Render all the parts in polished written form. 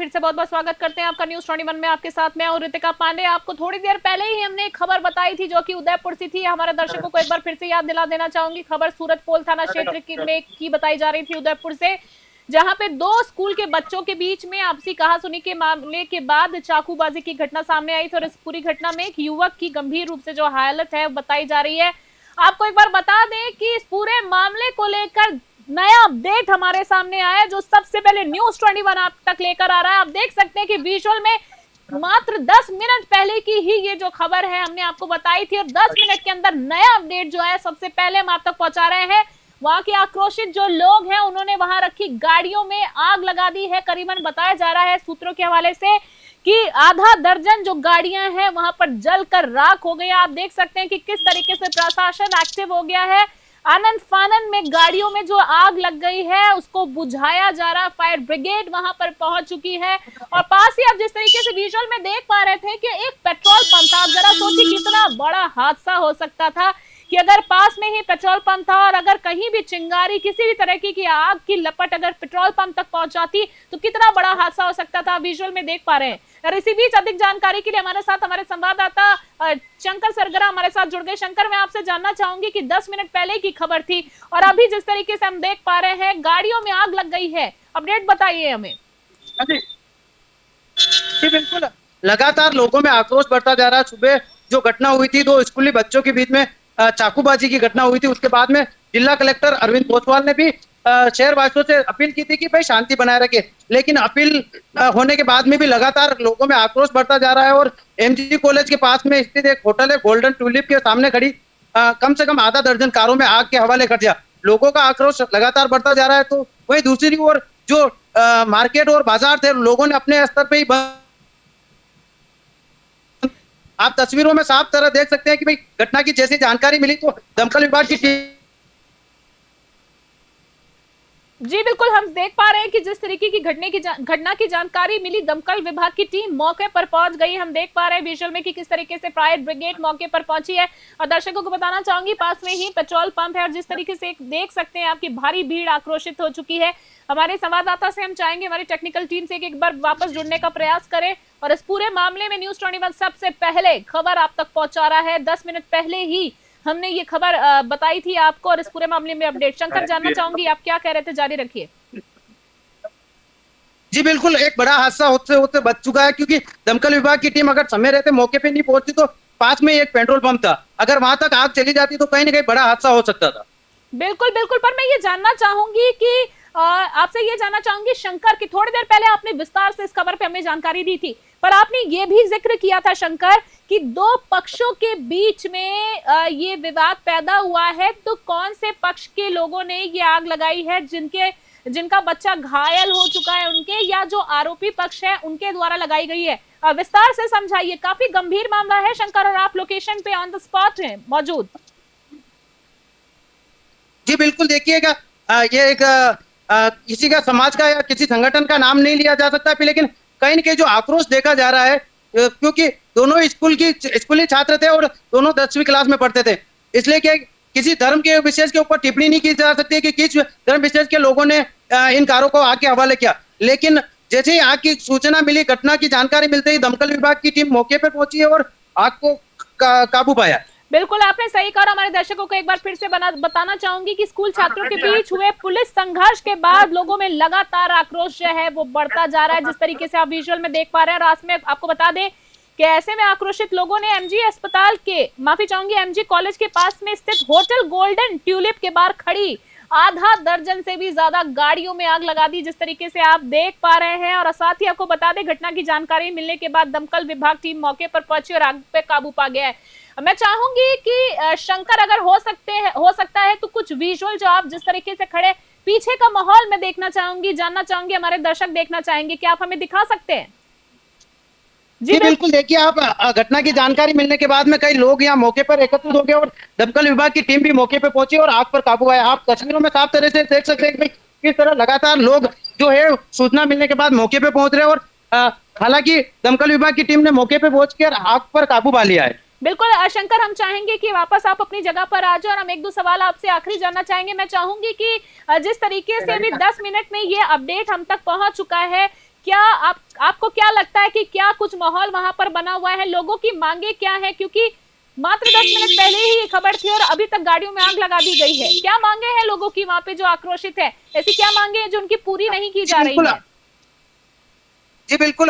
फिर से बहुत बहुत स्वागत करते हैं आपका न्यूज़ 21 में। आपके साथ मैं और रितिका पांडे। आपको थोड़ी देर पहले ही हमने एक खबर बताई थी जो कि उदयपुर से थी। हमारे दर्शकों को एक बार फिर से याद दिला देना चाहूंगी। खबर सूरजपोल थाना क्षेत्र की बताई जा रही थी उदयपुर से, जहां पे दो स्कूल के बच्चों के बीच में आपसी कहासुनी के मामले के बाद चाकूबाजी की घटना सामने आई थी और इस पूरी घटना में एक युवक की गंभीर रूप से जो हालत है बताई जा रही है। आपको एक बार बता दें कि इस पूरे मामले को लेकर नया अपडेट हमारे सामने आया है जो सबसे पहले न्यूज़ 21 आप तक लेकर आ रहा है। आप देख सकते हैं कि विजुअल में मात्र 10 मिनट पहले की ही ये जो खबर है हमने आपको बताई थी और 10 मिनट के अंदर नया अपडेट जो है सबसे पहले हम आप तक पहुंचा रहे हैं। वहां के आक्रोशित जो लोग हैं उन्होंने वहां रखी गाड़ियों में आग लगा दी है। करीबन बताया जा रहा है सूत्रों के हवाले से कि आधा दर्जन जो गाड़ियां हैं वहां पर जलकर राख हो गई। आप देख सकते हैं कि किस तरीके से प्रशासन एक्टिव हो गया है। आनन फानन में गाड़ियों में जो आग लग गई है उसको बुझाया जा रहा है। फायर ब्रिगेड वहां पर पहुंच चुकी है और पास ही आप जिस तरीके से विजुअल में देख पा रहे थे कि एक पेट्रोल पंप था। आप जरा सोचिए कितना बड़ा हादसा हो सकता था कि अगर पास में ही पेट्रोल पंप था और अगर कहीं भी चिंगारी किसी भी तरह की आग की लपट अगर पेट्रोल पंप तक पहुंचाती तो कितना बड़ा हादसा हो सकता था। विजुअल में देख पा रहे हैं। और इसी बीच अधिक जानकारी के लिए हमारे साथ हमारे संवाददाता शंकर सरगरा हमारे साथ जुड़ गए। शंकर, मैं आपसे जानना चाहूंगी कि 10 मिनट पहले की खबर थी और अभी जिस तरीके से हम देख पा रहे हैं गाड़ियों में आग लग गई है, अपडेट बताइए हमें। जी बिल्कुल, लगातार लोगों में आक्रोश बढ़ता जा रहा है। सुबह जो घटना हुई थी, दो स्कूली बच्चों के बीच में चाकूबाजी की घटना हुई थी, उसके बाद में जिला कलेक्टर अरविंद कोतवाल ने भी शहरवासियों से अपील की थी कि भाई शांति बनाए रखे। लेकिन अपील होने के बाद में भी लगातार लोगों में आक्रोश बढ़ता जा रहा है और एमजी कॉलेज के पास में स्थित एक होटल है गोल्डन ट्यूलिप के सामने खड़ी कम से कम आधा दर्जन कारों में आग के हवाले कर दिया। लोगों का आक्रोश लगातार बढ़ता जा रहा है। तो वही दूसरी ओर जो मार्केट और बाजार थे, लोगों ने अपने स्तर पे ही आप तस्वीरों में साफ तरह देख सकते हैं कि भाई घटना की जैसी जानकारी मिली तो दमकल विभाग की टीम। जी बिल्कुल, हम देख पा रहे हैं कि जिस तरीके की घटना की जानकारी मिली दमकल विभाग की टीम मौके पर पहुंच गई। हम देख पा रहे हैं विजुअल में कि किस तरीके से फायर ब्रिगेड मौके पर पहुंची है और दर्शकों को बताना चाहूंगी पास में ही पेट्रोल पंप है और जिस तरीके से देख सकते हैं आपकी भारी भीड़ आक्रोशित हो चुकी है। हमारे संवाददाता से हम चाहेंगे हमारी टेक्निकल टीम से एक बार वापस जुड़ने का प्रयास करें और इस पूरे मामले में न्यूज़ 21 सबसे पहले खबर आप तक पहुंचा रहा है। 10 मिनट पहले ही हमने ये खबर बताई थी आपको और इस पूरे मामले में अपडेट। शंकर, जानना चाहूंगी आप क्या कह रहे थे, जारी रखिए। जी बिल्कुल, एक बड़ा हादसा होते होते बच चुका है क्योंकि दमकल विभाग की टीम अगर समय रहते मौके पे नहीं पहुंचती तो पास में एक पेट्रोल पंप था, अगर वहां तक आग चली जाती तो कहीं ना कहीं बड़ा हादसा हो सकता था। बिल्कुल बिल्कुल, पर मैं ये जानना चाहूंगी कि आपसे ये जानना चाहूंगी शंकर कि थोड़ी देर पहले आपने विस्तार से इस खबर पे हमें जानकारी दी थी, पर आपने ये भी जिक्र किया था शंकर कि दो पक्षों के बीच में ये विवाद पैदा हुआ है। तो कौन से पक्ष के लोगों ने ये आग लगाई है, जिनका बच्चा घायल हो चुका है उनके, या जो आरोपी पक्ष है उनके द्वारा लगाई गई है? विस्तार से समझाइए। काफी गंभीर मामला है शंकर और आप लोकेशन पे ऑन द स्पॉट हैं मौजूद। जी बिल्कुल, देखिएगा ये एक किसी का समाज का या किसी संगठन का नाम नहीं लिया जा सकता, लेकिन कहीं न कहीं जो आक्रोश देखा जा रहा है क्योंकि दोनों स्कूली छात्र थे और दोनों 10वीं क्लास में पढ़ते थे, इसलिए कि किसी धर्म के विशेष के ऊपर टिप्पणी नहीं की जा सकती कि किस धर्म विशेष के लोगों ने इन कारों को आग के हवाले किया। लेकिन जैसे ही आग की सूचना मिली, घटना की जानकारी मिलते ही दमकल विभाग की टीम मौके पर पहुंची है और आग को काबू पाया। बिल्कुल, आपने सही कहा। हमारे दर्शकों को एक बार फिर से बताना चाहूंगी कि स्कूल छात्रों के बीच हुए पुलिस संघर्ष के बाद लोगों में लगातार आक्रोश जो है वो बढ़ता जा रहा है, जिस तरीके से आप विजुअल में देख पा रहे हैं। और आज में आपको बता दें कि ऐसे में आक्रोशित लोगों ने एमजी कॉलेज के पास में स्थित होटल गोल्डन ट्यूलिप के बाहर खड़ी आधा दर्जन से भी ज्यादा गाड़ियों में आग लगा दी, जिस तरीके से आप देख पा रहे हैं। और साथ ही आपको बता दें घटना की जानकारी मिलने के बाद दमकल विभाग टीम मौके पर पहुंची और आग पे काबू पा गया है। मैं चाहूंगी कि शंकर अगर हो सकता है तो कुछ विजुअल जो आप जिस तरीके से खड़े पीछे का माहौल मैं देखना चाहूंगी, जानना चाहूंगी, हमारे दर्शक देखना चाहेंगे, क्या आप हमें दिखा सकते हैं? जी बिल्कुल, देखिए आप घटना की जानकारी मिलने के बाद में कई लोग यहाँ मौके पर एकत्रित हो गए और दमकल विभाग की टीम भी मौके पर पहुंची और आग पर काबू आया। आप तस्वीरों में साफ तरह से देख सकते हैं कि किस तरह लगातार लोग जो है सूचना मिलने के बाद मौके पर पहुंच रहे हैं और हालांकि दमकल विभाग की टीम ने मौके पर पहुंचकर आग पर काबू पा लिया है। बिल्कुल शंकर, हम चाहेंगे कि वापस आप अपनी जगह पर आ जाओ और हम एक दो सवाल आपसे आखिरी जानना चाहेंगे। मैं चाहूंगी कि जिस तरीके से अभी 10 मिनट में ये अपडेट हम तक पहुंच चुका है क्या आपको क्या लगता है कि क्या कुछ माहौल वहां पर बना हुआ है, लोगों की मांगे क्या है? क्योंकि मात्र 10 मिनट पहले ही ये खबर थी और अभी तक गाड़ियों में आग लगा दी गई है। क्या मांगे हैं लोगों की वहां पे जो आक्रोशित है? ऐसी क्या मांगे हैं जो उनकी पूरी नहीं की जा रही है? जी बिल्कुल,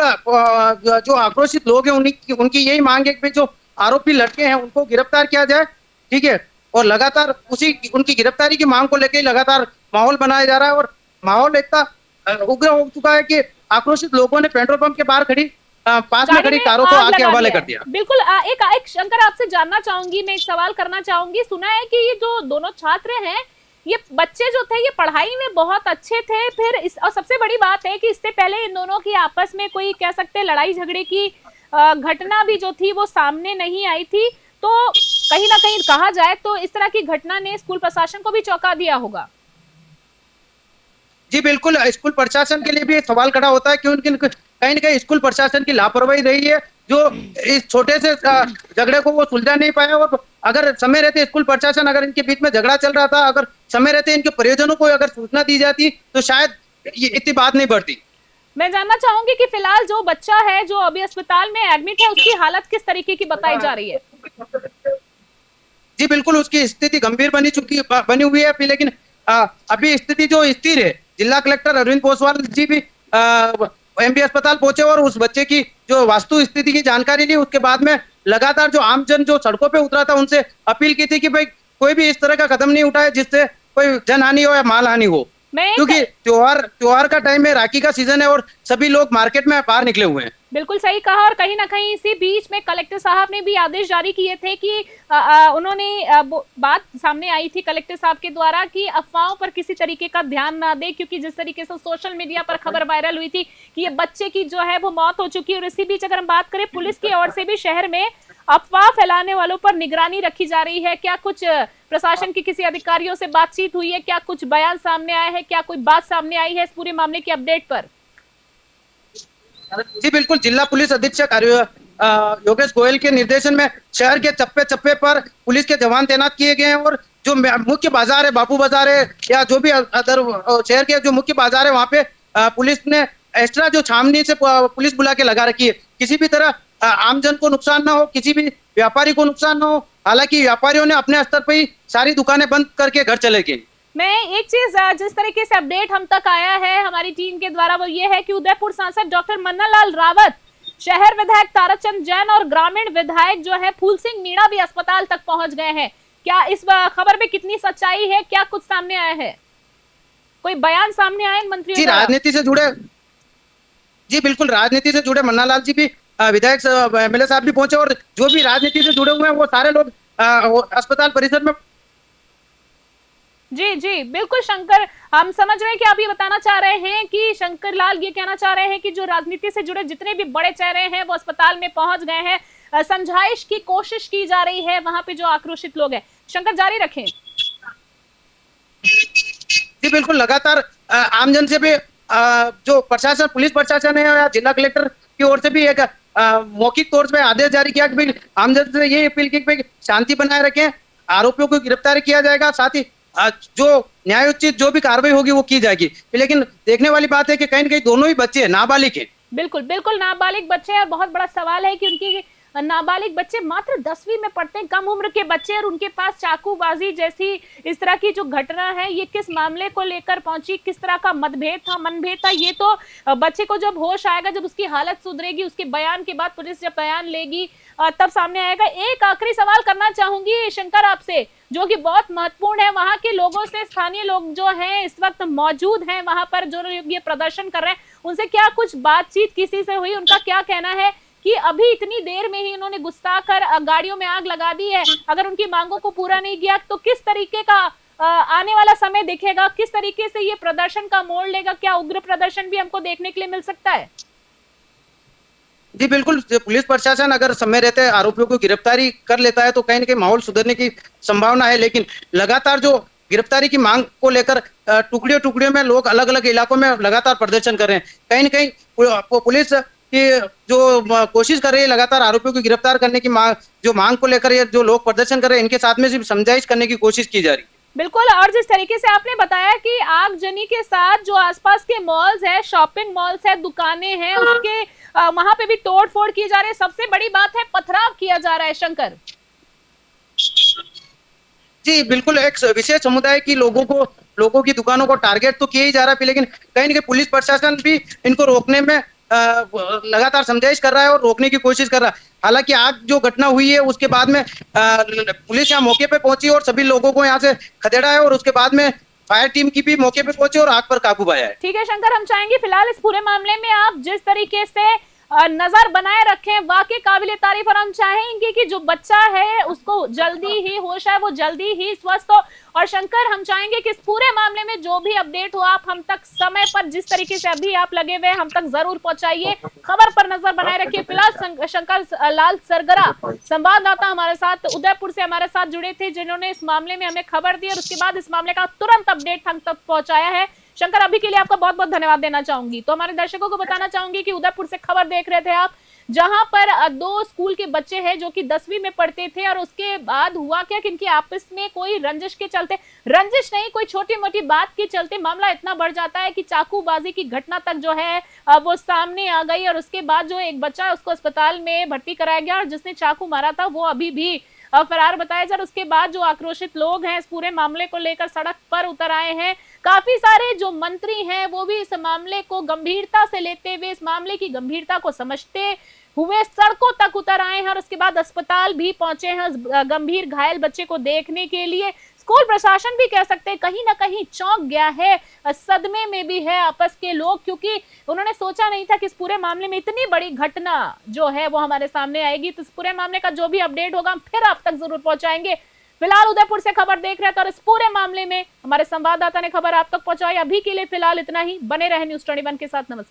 जो आक्रोशित लोग हैं उनकी यही मांग है कि जो आरोपी लड़के हैं उनको गिरफ्तार किया जाए, ठीक है। और लगातार उनकी गिरफ्तारी की मांग को लेकर लगातार माहौल बनाया जा रहा है और माहौल इतना उग्र हो चुका है कि आक्रोशित लोगों ने पेट्रोल पंप के बाहर पास में खड़ी कारों को आग के हवाले कर दिया। बिल्कुल। एक शंकर आपसे जानना चाहूंगी, मैं एक सवाल करना चाहूंगी। सुना है कि ये जो दोनों छात्र हैं, ये बच्चे जो थे ये पढ़ाई में बहुत अच्छे थे, फिर और सबसे बड़ी बात है कि इससे पहले इन दोनों की आपस में कोई कह सकते हैं लड़ाई झगड़े की घटना भी जो थी वो सामने नहीं आई थी। तो कहीं ना कहीं कहा जाए तो इस तरह की घटना ने स्कूल प्रशासन को भी चौंका दिया होगा। जी बिल्कुल, स्कूल प्रशासन के लिए भी सवाल खड़ा होता है कि उनकी कहीं ना कहीं स्कूल प्रशासन की लापरवाही रही है, जो इस छोटे से झगड़े को वो सुलझा नहीं पाया। और अगर समय रहते स्कूल प्रशासन, अगर इनके बीच में झगड़ा चल रहा था, अगर समय रहते इनके परिजनों को अगर सूचना दी जाती तो शायद ये इतनी बात नहीं बढ़ती। मैं जानना चाहूंगी कि फिलहाल जो बच्चा है जो अभी अस्पताल में एडमिट है, उसकी हालत किस तरीके की बताई जा रही है? जी बिल्कुल, उसकी स्थिति गंभीर बनी हुई है, लेकिन अभी स्थिति जो स्थिर है। जिला कलेक्टर अरविंद पोसवाल जी भी एमबी अस्पताल पहुंचे और उस बच्चे की जो वास्तु स्थिति की जानकारी ली। उसके बाद में लगातार जो आमजन जो सड़कों पे उतरा था उनसे अपील की थी कि भाई कोई भी इस तरह का कदम नहीं उठाए जिससे कोई जनहानि हो या मालहानि हो, क्योंकि त्योहार का टाइम है, राखी का सीजन है और सभी लोग मार्केट में बाहर निकले हुए हैं। बिल्कुल सही कहा। और कहीं ना कहीं इसी बीच में कलेक्टर साहब ने भी आदेश जारी किए थे कि उन्होंने बात सामने आई थी कलेक्टर साहब के द्वारा कि अफवाहों पर किसी तरीके का ध्यान ना दे, क्योंकि जिस तरीके से सोशल मीडिया पर खबर वायरल हुई थी कि ये बच्चे की जो है वो मौत हो चुकी है। और इसी बीच अगर हम बात करें, पुलिस की ओर से भी शहर में अफवाह फैलाने वालों पर निगरानी रखी जा रही है। क्या कुछ प्रशासन के किसी अधिकारियों से बातचीत हुई है? क्या कुछ बयान सामने आया है? क्या कोई बात सामने आई है इस पूरे मामले की अपडेट पर? जी बिल्कुल, जिला पुलिस अधीक्षक योगेश गोयल के निर्देशन में शहर के चप्पे चप्पे पर पुलिस के जवान तैनात किए गए हैं और जो मुख्य बाजार है, बापू बाजार है या जो भी अदर शहर के जो मुख्य बाजार है, वहाँ पे पुलिस ने एक्स्ट्रा जो छावनी से पुलिस बुला के लगा रखी है। किसी भी तरह आमजन को नुकसान ना हो, किसी भी व्यापारी को नुकसान ना हो। हालांकि व्यापारियों ने अपने स्तर पर ही सारी दुकानें बंद करके घर चले गए। मैं एक चीज जिस तरीके से अपडेट हम तक आया है हमारी टीम के द्वारा, वो ये है कि उदयपुर सांसद डॉक्टर मन्नालाल रावत, शहर विधायक ताराचंद जैन और ग्रामीण विधायक जो है फूल सिंह मीणा भी अस्पताल तक पहुंच गए हैं। क्या इस खबर में कितनी सच्चाई है? क्या कुछ सामने आया है? कोई बयान सामने आए मंत्रियों? जी राजनीति से जुड़े, जी बिल्कुल, राजनीति से जुड़े मन्नालाल जी भी, विधायक एमएलए साहब भी पहुंचे और जो भी राजनीति से जुड़े हुए हैं वो सारे लोग अस्पताल परिसर में। जी जी बिल्कुल शंकर, हम समझ रहे हैं कि आप ये बताना चाह रहे हैं कि शंकर लाल ये कहना चाह रहे हैं कि जो राजनीति से जुड़े जितने भी बड़े चेहरे हैं वो अस्पताल में पहुंच गए हैं, समझाइश की कोशिश की जा रही है वहां पे जो आक्रोशित लोग हैं। शंकर जारी रखें। जी बिल्कुल, लगातार आमजन से भी जो प्रशासन, पुलिस प्रशासन है या जिला कलेक्टर की ओर से भी एक मौखिक तौर पर आदेश जारी किया कि भाई आमजन से ये अपील की भाई शांति बनाए रखें, आरोपियों को गिरफ्तार किया जाएगा, साथ ही जो न्यायोचित जो भी कार्रवाई होगी वो की जाएगी। लेकिन देखने वाली बात है कि कहीं न कहीं दोनों ही बच्चे नाबालिग हैं। बिल्कुल बिल्कुल नाबालिग बच्चे हैं और बहुत बड़ा सवाल है कि उनकी नाबालिग बच्चे मात्र 10वीं में पढ़ते हैं, कम उम्र के बच्चे, और उनके पास चाकूबाजी जैसी इस तरह की जो घटना है ये किस मामले को लेकर पहुंची, किस तरह का मनभेद था, ये तो बच्चे को जब होश आएगा, जब उसकी हालत सुधरेगी, उसके बयान के बाद पुलिस जब बयान लेगी तब सामने आएगा। एक आखिरी सवाल करना चाहूंगी शंकर आपसे, जो कि बहुत महत्वपूर्ण है। वहां के लोगों से, स्थानीय लोग जो हैं इस वक्त मौजूद हैं वहां पर, जो ये प्रदर्शन कर रहे हैं, उनसे क्या कुछ बातचीत किसी से हुई? उनका क्या कहना है कि अभी इतनी देर में ही उन्होंने गुस्सा कर गाड़ियों में आग लगा दी है, अगर उनकी मांगों को पूरा नहीं किया तो किस तरीके का आने वाला समय दिखेगा, किस तरीके से ये प्रदर्शन का मोड़ लेगा? क्या उग्र प्रदर्शन भी हमको देखने के लिए मिल सकता है? जी बिल्कुल, पुलिस प्रशासन अगर समय रहते आरोपियों को गिरफ्तारी कर लेता है तो कहीं न कहीं माहौल सुधरने की संभावना है। लेकिन लगातार जो गिरफ्तारी की मांग को लेकर टुकड़ियों में लोग अलग अलग इलाकों में लगातार प्रदर्शन कर रहे हैं। कहीं न कहीं पुलिस की जो कोशिश कर रही है लगातार आरोपियों को गिरफ्तार करने की मांग को लेकर, ये जो लोग प्रदर्शन कर रहे हैं इनके साथ में सिर्फ समझाइश करने की कोशिश की जा रही है। बिल्कुल। और जिस तरीके से आपने बताया कि आगजनी के साथ जो आसपास के मॉल्स है, शॉपिंग मॉल्स है, दुकानें हैं, उसके वहां पे भी तोड़ फोड़ की जा रही है। सबसे बड़ी बात है पथराव किया जा रहा है शंकर। जी बिल्कुल, एक विशेष समुदाय की लोगों की दुकानों को टारगेट तो किया ही जा रहा है, लेकिन कहीं न कहीं पुलिस प्रशासन भी इनको रोकने में लगातार समझाइश कर रहा है और रोकने की कोशिश कर रहा है। हालांकि आज जो घटना हुई है उसके बाद में पुलिस यहाँ मौके पे पहुंची और सभी लोगों को यहाँ से खदेड़ा है और उसके बाद में फायर टीम की भी मौके पे पहुंची और आग पर काबू पाया है। ठीक है शंकर, हम चाहेंगे फिलहाल इस पूरे मामले में आप जिस तरीके से नजर बनाए रखें, वाकई काबिले तारीफ। और हम चाहेंगे कि जो बच्चा है उसको जल्दी ही होश आए, वो जल्दी ही स्वस्थ हो। और शंकर, हम चाहेंगे कि इस पूरे मामले में जो भी अपडेट हो आप हम तक समय पर, जिस तरीके से अभी आप लगे हुए हम तक जरूर पहुंचाइए। खबर पर नजर बनाए रखिए। फिलहाल शंकर लाल सरगरा संवाददाता हमारे साथ उदयपुर से हमारे साथ जुड़े थे, जिन्होंने इस मामले में हमें खबर दी और उसके बाद इस मामले का तुरंत अपडेट हम तक पहुंचाया है। शंकर, अभी के लिए आपका बहुत बहुत धन्यवाद देना चाहूंगी। तो हमारे दर्शकों को बताना चाहूंगी कि उदयपुर से खबर देख रहे थे आप, जहां पर दो स्कूल के बच्चे हैं जो कि 10वीं में पढ़ते थे। और उसके बाद हुआ क्या कि इनकी आपस में कोई रंजिश के चलते, रंजिश नहीं, कोई छोटी मोटी बात के चलते मामला इतना बढ़ जाता है कि चाकूबाजी की घटना तक जो है वो सामने आ गई। और उसके बाद जो एक बच्चा है उसको अस्पताल में भर्ती कराया गया और जिसने चाकू मारा था वो अभी भी फरार बताया जा रहा है। उसके बाद जो आक्रोशित लोग हैं इस पूरे मामले को लेकर सड़क पर उतर आए हैं। काफी सारे जो मंत्री हैं वो भी इस मामले को गंभीरता से लेते हुए, इस मामले की गंभीरता को समझते हुए सड़कों तक उतर आए हैं और उसके बाद अस्पताल भी पहुंचे हैं उस गंभीर घायल बच्चे को देखने के लिए। स्कूल प्रशासन भी कह सकते हैं कहीं ना कहीं चौंक गया है, सदमे में भी है आपस के लोग, क्योंकि उन्होंने सोचा नहीं था कि इस पूरे मामले में इतनी बड़ी घटना जो है वो हमारे सामने आएगी। तो इस पूरे मामले का जो भी अपडेट होगा हम फिर आप तक जरूर पहुंचाएंगे। फिलहाल उदयपुर से खबर देख रहे थे और इस पूरे मामले में हमारे संवाददाता ने खबर आप तक पहुंचाई। अभी के लिए फिलहाल इतना ही। बने रहे न्यूज़ 21 के साथ। नमस्कार।